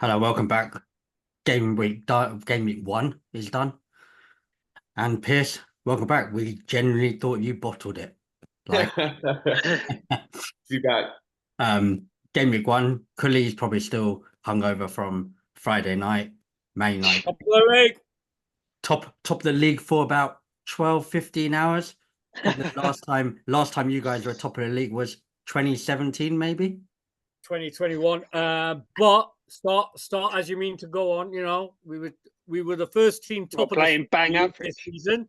Hello, welcome back. Game week 1 is done. And Pierce, welcome back. We genuinely thought you bottled it. Like, Be back. game week 1, Cully's probably still hungover from Friday night, Man United. Top of the league. Top of the league for about 12, 15 hours. The last time you guys were top of the league was 2017, maybe 2021. But start as you mean to go on. You know, we were the first team top of playing bang average this season,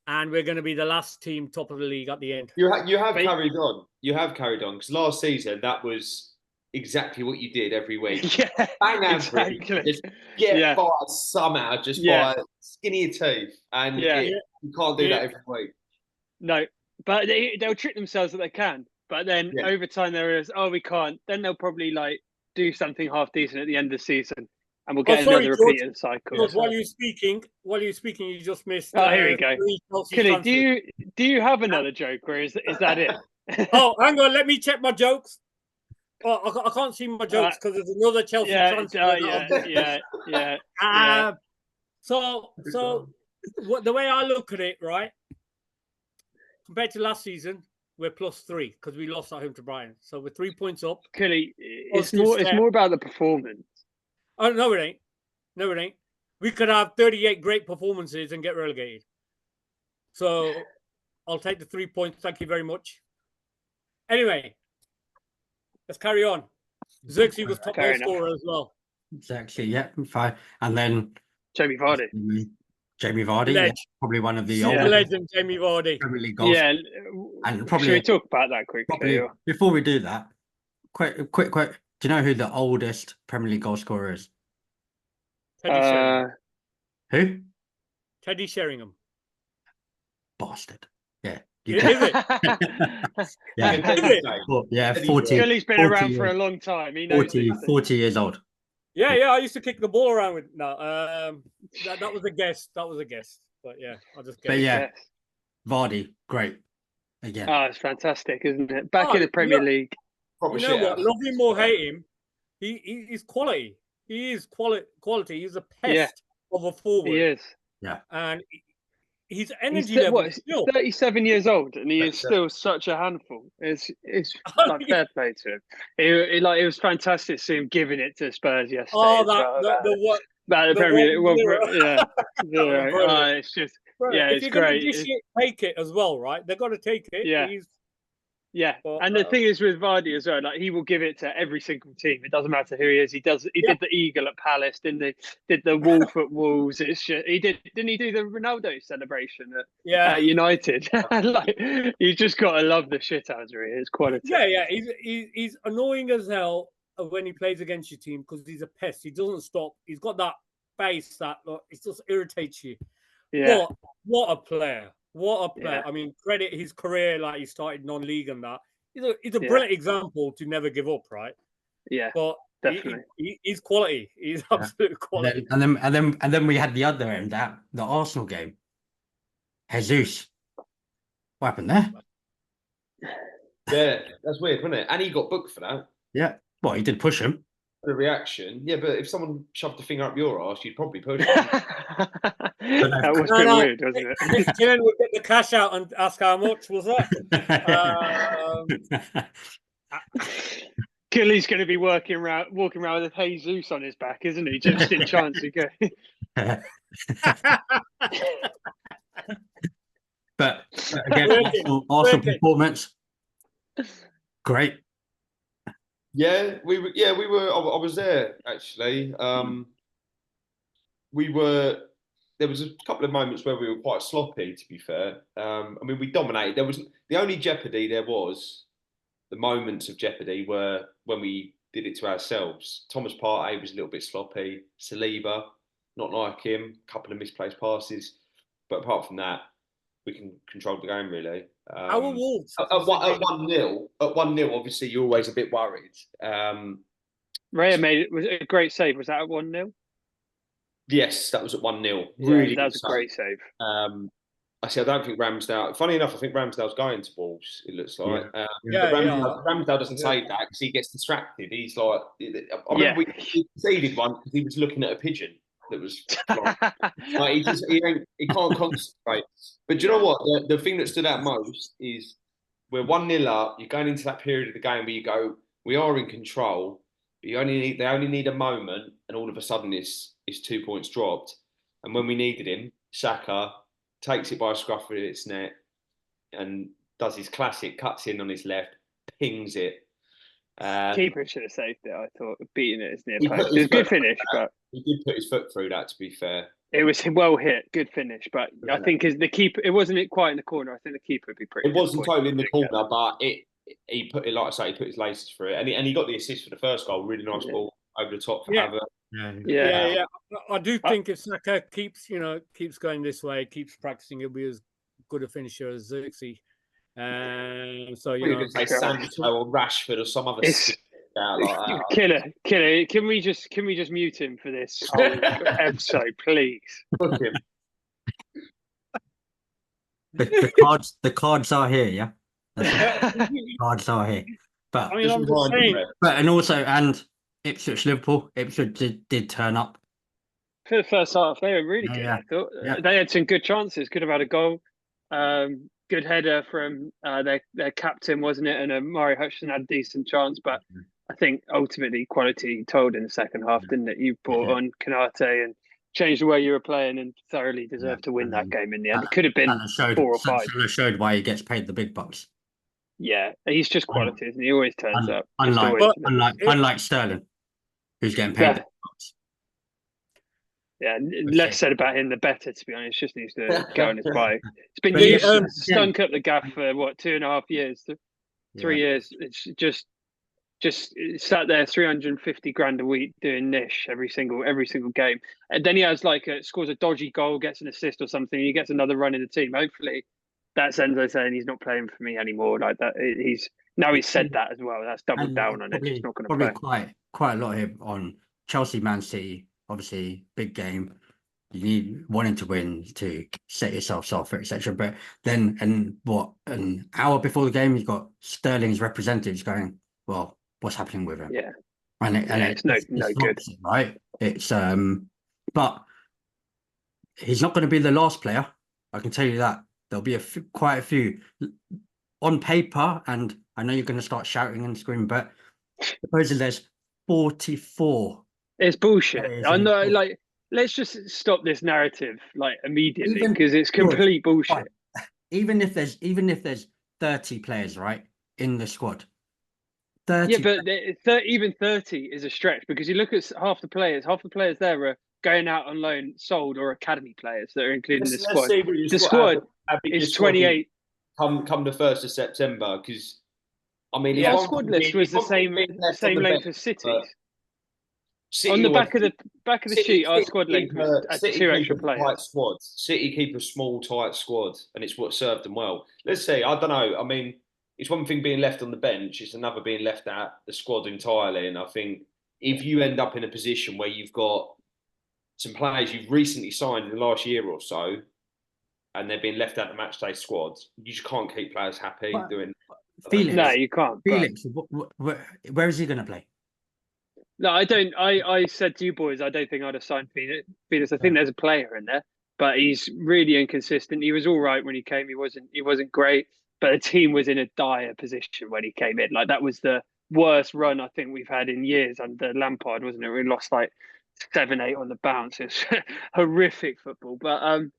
and we're going to be the last team top of the league at the end. You have carried on. You have carried on because last season that was exactly what you did every week. Yeah, bang average. exactly. Just get by somehow, just by skin of your teeth, and you can't do that every week. No, but they'll trick themselves that they can. But then over time there is, we can't. Then they'll probably do something half decent at the end of the season, and we'll get another repeating cycle. George, while you're speaking, you just missed. Oh, here we go. Killy, do you have another joke, or is that it? Oh, hang on, let me check my jokes. Oh, I can't see my jokes because there's another Chelsea transfer. So the way I look at it, right, compared to last season, we're +3 because we lost at home to Brighton. So we're 3 points up. Kelly, it's more about the performance. Oh, no, it ain't. No, it ain't. We could have 38 great performances and get relegated. So I'll take the 3 points. Thank you very much. Anyway, let's carry on. Xerxes was top goal scorer as well. Exactly, yeah, fine. And then Jamie Vardy. Probably one of the oldest legend, Jamie Vardy. Premier League goals. Yeah, and probably should we talk about that quickly? Before we do that, quick. Do you know who the oldest Premier League goal scorer is? Teddy Sheringham. Who? Teddy Sheringham. Bastard. Yeah. Is it? Yeah, 40. Kelly's been around for a long time. He knows 40 years old. Yeah, I used to kick the ball around with that was a guess. That was a guess. But yeah, I'll just guess. But yeah, Vardy, great. Again. Oh, it's fantastic, isn't it? Back in the Premier League. You know what? Love him or hate him, he's quality. He is quality. He's a pest of a forward. He is. Yeah. And his energy level is still 37 years old, and he is still such a handful. It's like fair play to him. It was fantastic to see him giving it to Spurs yesterday. Oh, the Premier League. It's just it's great. Take it as well, right? They've got to take it. Yeah, and the thing is with Vardy as well, he will give it to every single team. It doesn't matter who he is. He did the eagle at Palace, did the wolf at Wolves. It's just, didn't he do the Ronaldo celebration at United? You just gotta love the shit out of it. It's quality. Yeah. He's annoying as hell when he plays against your team because he's a pest. He doesn't stop. He's got that face that it just irritates you. Yeah. What a player. What a player. I mean, credit his career, he started non-league and that. He's a brilliant example to never give up, right? Yeah. But definitely. He's quality. He's absolute quality. And then we had the other end, the Arsenal game. Jesus. What happened there? Yeah, that's weird, wasn't it? And he got booked for that. Yeah. Well, he did push him. The reaction, but if someone shoved a finger up your arse, you'd probably push him. That was a bit weird, wasn't it? Dylan would get the cash out and ask how much was that. Killy's going to be walking around with Jesus on his back, isn't he? Just in chance to go. But again, Arsenal performance, great. Yeah, we were. I was there actually. There was a couple of moments where we were quite sloppy, to be fair. I mean, we dominated. There was the only jeopardy there was. The moments of jeopardy were when we did it to ourselves. Thomas Partey was a little bit sloppy. Saliba, not like him. A couple of misplaced passes, but apart from that, we can control the game really. Our Wolves at 1-0. At 1-0, obviously you're always a bit worried. Raya was a great save. Was that at 1-0? Yes, that was at 1-0. Really, that was a great save. I don't think Ramsdale. Funny enough, I think Ramsdale's going to Wolves. It looks like, Yeah, but yeah. Ramsdale doesn't Yeah. take that because he gets distracted. He's like, I Yeah. remember we conceded one because he was looking at a pigeon that was flying. Like he can't concentrate. But do you know what? The thing that stood out most is we're 1-0 up. You're going into that period of the game where you go, we are in control. But they only need a moment, and all of a sudden it's 2 points dropped. And when we needed him, Saka takes it by a scruff of its neck and does his classic, cuts in on his left, pings it. Keeper should have saved it. I thought beating it is near He post. put It was his a good foot finish, but He did put his foot through that, to be fair. it was well hit. Good finish, but I think as the keeper, it wasn't quite in the corner. I think the keeper would be pretty. It wasn't disappointed totally in the if it corner, but he put it, like I say, he put his laces through it, and he got the assist for the first goal. Really nice ball over the top for Yeah. Havertz. Yeah. I do think if Saka keeps going this way, keeps practicing, he'll be as good a finisher as Xerxes. So You could say Sancho or Rashford or some other out like that. Killer. Can we just mute him for this whole episode, please? Book him. The cards are here, yeah. The cards are here, but I mean, I'm just saying. And Ipswich Liverpool. Ipswich did turn up For the first half, they were really good. Yeah. I thought Yeah. they had some good chances. Could have had a goal. Good header from their captain, wasn't it? And Murray Hutchinson had a decent chance, but I think ultimately quality told in the second half, didn't it? You brought on Kanate and changed the way you were playing and thoroughly deserved to win that game in the end. It could have been 4 or 5. Showed why he gets paid the big bucks. Yeah, he's just quality, isn't he? He always turns up. Unlike Sterling, who's getting paid the big bucks. Yeah, less said about him, the better, to be honest. Just needs to go on his bike. It's been stunk up the gaff for, 2.5 years? 3 years. It's just sat there 350 grand a week doing niche every single game. And then he has scores a dodgy goal, gets an assist or something, he gets another run in the team. Hopefully that's Enzo saying he's not playing for me anymore. Like that, he's said that as well. That's doubled down on it. He's not going to play. Quite a lot here on Chelsea, Man City. Obviously, big game. You need wanting to win to set yourselves off, etc. But then, an hour before the game, you've got Sterling's representatives going, "Well, what's happening with him?" Yeah, it's no good, opposite, right? It's but he's not going to be the last player. I can tell you that there'll be quite a few on paper, and I know you're going to start shouting and screaming, but supposedly there's 44. It's bullshit. I know, let's just stop this narrative immediately because it's complete bullshit. Even if there's 30 players, right, in the squad. 30. Yeah, but even 30 is a stretch because you look at half the players there are going out on loan, sold, or academy players that are included in the squad. The squad is 28. Come the 1st of September because I mean, our squad list was the same length as City's. On the back of the sheet, our squad length was 2 extra players. Tight squads. City keep a small, tight squad, and it's what served them well. Let's see. I don't know. I mean, it's one thing being left on the bench; it's another being left at the squad entirely. And I think if you end up in a position where you've got some players you've recently signed in the last year or so, and they're being left out the matchday squads, you just can't keep players happy doing. Felix, no, you can't. Felix, where is he going to play? No, I don't. I said to you boys, I don't think I'd have signed Felix. I think there's a player in there, but he's really inconsistent. He was all right when he came. He wasn't great, but the team was in a dire position when he came in. That was the worst run I think we've had in years under Lampard, wasn't it? We lost 7-8 on the bounce. It's horrific football. But I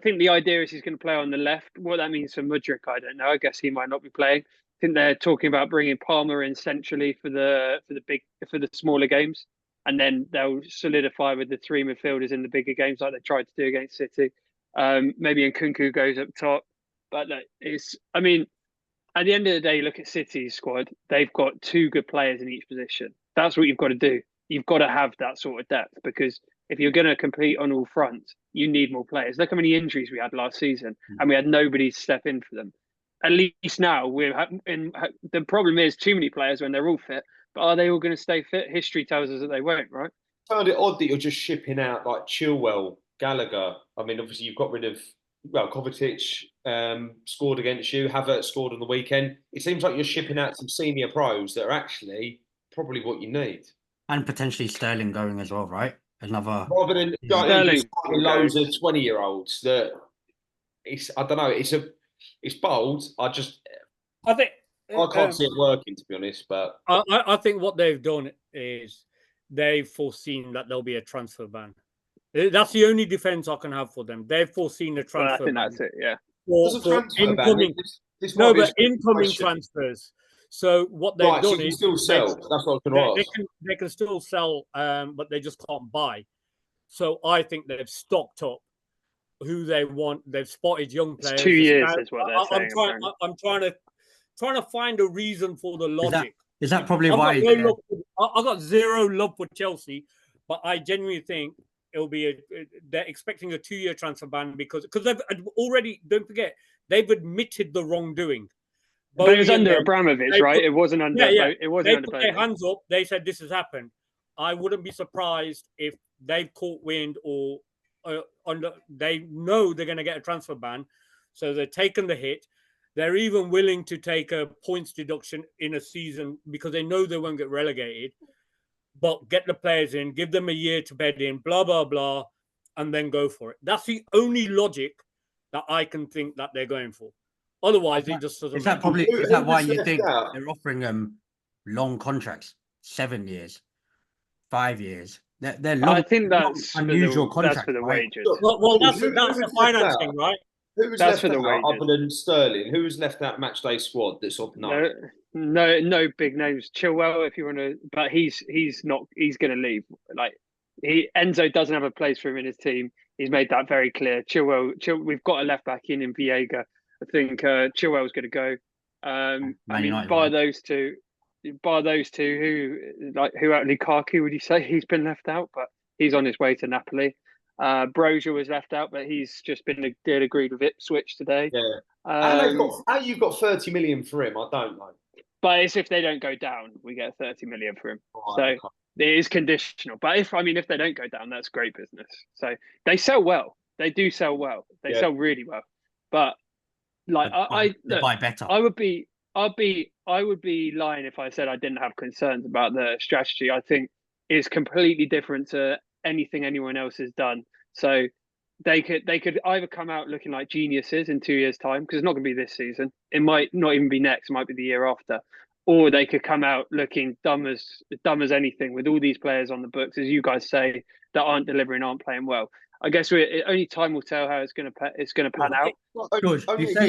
think the idea is he's going to play on the left. What that means for Mudryk, I don't know. I guess he might not be playing. I think they're talking about bringing Palmer in centrally for the smaller games, and then they'll solidify with the 3 midfielders in the bigger games like they tried to do against City. Maybe Nkunku goes up top, but at the end of the day, look at City's squad. They've got 2 good players in each position. That's what you've got to do. You've got to have that sort of depth because if you're going to compete on all fronts, you need more players. Look how many injuries we had last season, and we had nobody to step in for them. At least now the problem is too many players when they're all fit, but are they all going to stay fit? History tells us that they won't, right? I found it odd that you're just shipping out Chilwell Gallagher. I mean, obviously you've got rid of Kovacic scored against you. Havertz scored on the weekend. It seems like you're shipping out some senior pros that are actually probably what you need. And potentially Sterling going as well, right? Another rather than Sterling loads of 20-year-olds that I don't know. It's bold. I think I can't see it working, to be honest. But I think what they've done is they've foreseen that there'll be a transfer ban. That's the only defense I can have for them. They've foreseen a transfer I think ban. that's it. Yeah. For incoming, but incoming transfers. So what they've done so you is still sell. That's what I was going to ask. They can still sell, but they just can't buy. So I think they've stocked up who they want. They've spotted young players. It's 2 years is what they're saying. I'm trying to find a reason for the logic. Is that probably why? I got zero love for Chelsea, but I genuinely think it'll be they're expecting a 2-year transfer ban because they've already, don't forget, they've admitted the wrongdoing. But it was under Abramovich, right? It wasn't under. Yeah. It wasn't under. They put their hands up. They said this has happened. I wouldn't be surprised if they've caught wind or they know they're going to get a transfer ban, so they're taking the hit. They're even willing to take a points deduction in a season because they know they won't get relegated. But get the players in, give them a year to bed in, blah, blah, blah, and then go for it. That's the only logic that I can think that they're going for. Otherwise, it just doesn't. Is that why you think they're offering long contracts, 7 years, 5 years? They're long. I think that's unusual contracts. That's for the wages. Well, that's the financing, right? Who was left out other than Sterling? Who was left out match day squad that's up now? No big names. Chilwell, if you want to, but he's not. He's going to leave. Like Enzo doesn't have a place for him in his team. He's made that very clear. Chilwell, we've got a left back in Viega. I think Chilwell's going to go. I mean, by those two, who out Lukaku would you say he's been left out? But he's on his way to Napoli. Brozier was left out, but he's just been agreed with Ipswich today. Yeah. How you've got 30 million for him? I don't know. But it's if they don't go down, we get 30 million for him. Right, so it is conditional. But if they don't go down, that's great business. So they sell well. They do sell well. They sell really well. But like they buy better. I would be lying if I said I didn't have concerns about the strategy. I think it's completely different to anything anyone else has done. So they could either come out looking like geniuses in 2 years' time, because it's not going to be this season. It might not even be next. It might be the year after. Or they could come out looking dumb as anything with all these players on the books, as you guys say, that aren't delivering, aren't playing well. I guess only time will tell how it's going to pan out. Only a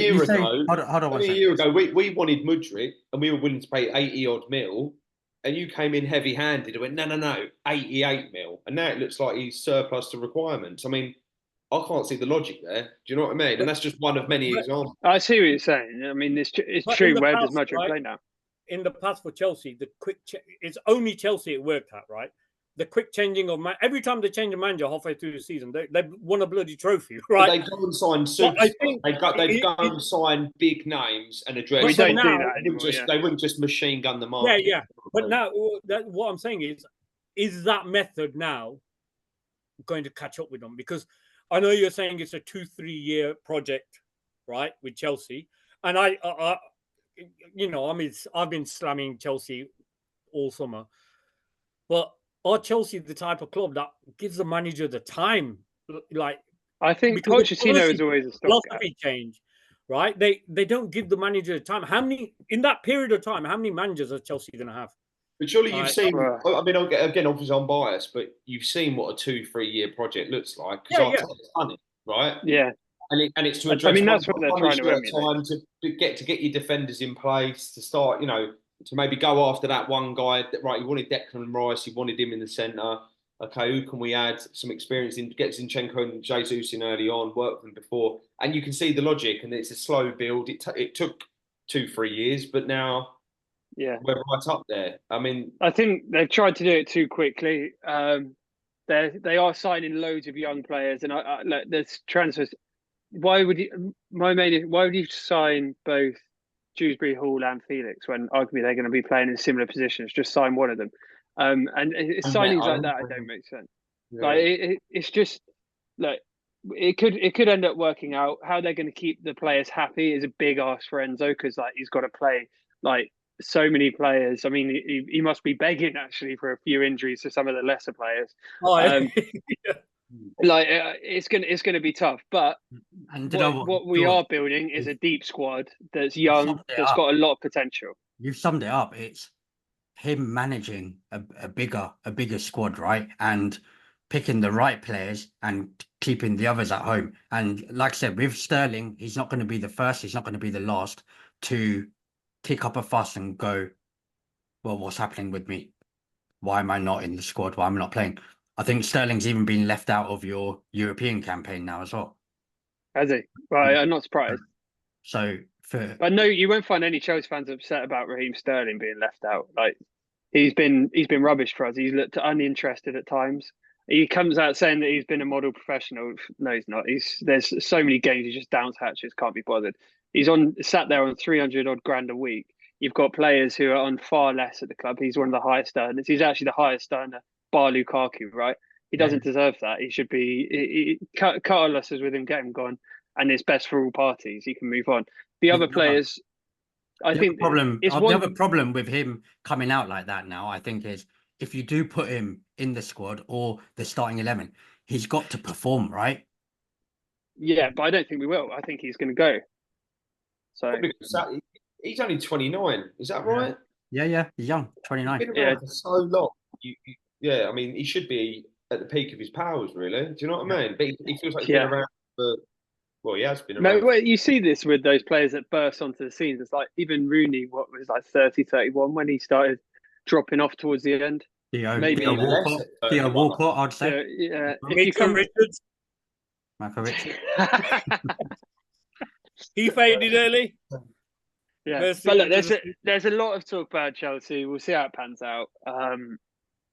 year ago, we wanted Mudryk and we were willing to pay 80-odd mil, and you came in heavy-handed and went, no, 88 mil. And now it looks like he's surplus to requirements. I mean, I can't see the logic there. Do you know what I mean? And that's just one of many examples. I see what you're saying. I mean, it's true. Where does Mudryk play now? In the past for Chelsea, it's only Chelsea it worked at, right? The quick changing of every time they change a manager halfway through the season, they won a bloody trophy, right? But they go and sign superstars. They go and sign big names and address. We don't do that anymore. They wouldn't just machine gun the market. Yeah. But now, what I'm saying is that method now going to catch up with them? Because I know you're saying it's a 2-3 year project, right, with Chelsea, and I've been slamming Chelsea all summer, but are Chelsea the type of club that gives the manager the time? Like, I think Pochettino is always a philosophy change, right? They don't give the manager the time. In that period of time, how many managers are Chelsea going to have? But surely you've seen. I mean, again, obviously I'm biased, but you've seen what a 2-3 year project looks like. Yeah. Done it, right? Yeah. And it's to address. I mean, that's what they're trying to emulate. Time to get your defenders in place, to start, to maybe go after that one guy. Right, you wanted Declan Rice, you wanted him in the centre. Okay, who can we add some experience in? Get Zinchenko and Jesus in early on, work them before, and you can see the logic. And it's a slow build. It took 2-3 years, but now we're right up there. I mean, I think they've tried to do it too quickly. They are signing loads of young players, and there's transfers. Why would you sign both Dewsbury Hall and Felix when arguably they're going to be playing in similar positions? Just sign one of them. And signings like that don't make sense. Yeah. Like it's just look, it could end up working out. How they're going to keep the players happy is a big ask for Enzo, because like he's got to play like so many players. I mean, he must be begging actually for a few injuries to some of the lesser players. Oh, yeah. Like it's gonna be tough, but And what we are building is a deep squad that's young, that's got a lot of potential. You've summed it up. It's him managing a bigger squad, right? And picking the right players and keeping the others at home. And like I said, with Sterling, he's not going to be the first, he's not going to be the last to kick up a fuss and go, well, what's happening with me? Why am I not in the squad? Why am I not playing? I think Sterling's even been left out of your European campaign now as well. Has he? Right, I'm not surprised. So I know you won't find any Chelsea fans upset about Raheem Sterling being left out. Like he's been rubbish for us. He's looked uninterested at times. He comes out saying that he's been a model professional. No, he's not. There's so many games he just downs hatches, can't be bothered. He's sat there on 300 odd grand a week. You've got players who are on far less at the club. He's one of the highest earners. He's actually the highest earner, bar Lukaku, right? He doesn't deserve that. He should be cut our losses with him, get him gone, and it's best for all parties. He can move on. The other players, I think the other problem with him coming out like that now, I think, is if you do put him in the squad or the starting 11, he's got to perform, right? Yeah, but I don't think we will. I think he's going to go. So he's only 29. Is that right? Yeah, he's young, 29. He's been around for so long. Yeah, I mean, he should be at the peak of his powers, really. Do you know what I mean? But he feels like he's been around for. Well, he has been around. No, you see this with those players that burst onto the scenes. It's like even Rooney, what was like 30, 31 when he started dropping off towards the end. Theo Walcott, I'd say. Yeah, Michael Richards. Michael Richards. He faded early. Yeah, but look, there's a lot of talk about Chelsea. We'll see how it pans out.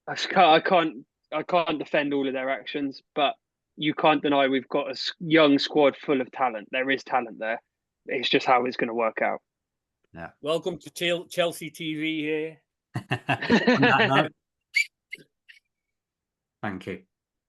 I can't defend all of their actions, but you can't deny we've got a young squad full of talent. There is talent there. It's just how it's going to work out. Yeah. Welcome to Chelsea TV here. On that note, thank you.